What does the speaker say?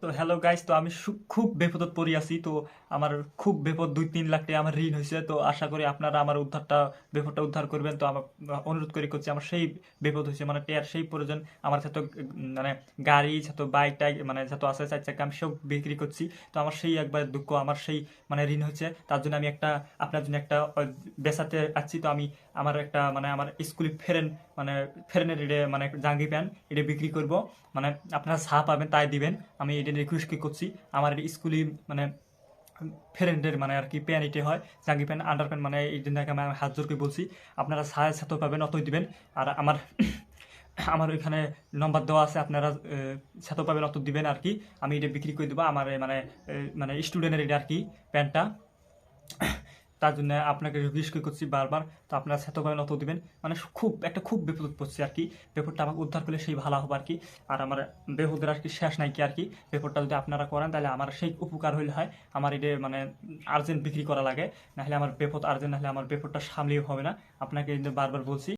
তো hello guys, তো আমি খুব বিপদত পড়ি আছি। তো আমার খুব বিপদ, 2-3 লাখ টাকা আমার ঋণ হয়েছে। তো আশা করি আপনারা আমার বিপদটা উদ্ধার করবেন। তো আমার অনুরোধ করে করছি, আমার সেই বিপদ হয়েছে, মানে টেয়ার সেই প্রয়োজন। আমার যত মানে গাড়ি, যত বাইক টাইক, মানে যত আছে 4 চাকা, আমি সব বিক্রি করছি। তো আমার সেই একবার দুঃখ, আমার সেই মানে ঋণ হয়েছে। তার জন্য আমি আপনার জন্য একটা বেচাতে আসছি। তো আমি আমার একটা মানে আমার স্কুলে মানে ফেরেনের মানে জাঙ্গি প্যান্ট এটা বিক্রি করব। মানে আপনারা যা পাবেন তাই দিবেন। আমি এটা রিকোয়েস্ট করছি। আমার এটা স্কুলে মানে ফ্রেন্ডের মানে আর কি প্যান্ট এটি হয়, জাঙ্গি প্যান্ট, আন্ডার প্যান্ট, মানে এই জন্য আমি হাত জোর করে বলছি। আপনারা যা যত পাবেন অতই দিবেন। আর আমার আমার ওইখানে নম্বর দেওয়া আছে, আপনারা যত পাবেন অত দিবেন আর কি। আমি এটা বিক্রি করে দেবো। আমার মানে স্টুডেন্টের এটা আর কি প্যান্টটা। তার জন্য আপনাকে রিকোয়েস্ট করছি বারবার। তো আপনারা যত পারেন অত দিবেন। মানে খুব বিপদ পড়ছি আর কি। বিপদটা আমাকে উদ্ধার করলে সেই ভালো হবে আর কি। আর আমার বিপদের আর কি শেষ নাই কি আর কি। বিপদটা যদি আপনারা করেন তাহলে আমার সেই উপকার হইলে হয়। আমার এটা মানে আর্জেন্ট বিক্রি করা লাগে, নাহলে আমার বিপদ আর্জেন্ট, নাহলে আমার বিপদটা সামলেও হবে না। আপনাকে কিন্তু বারবার বলছি।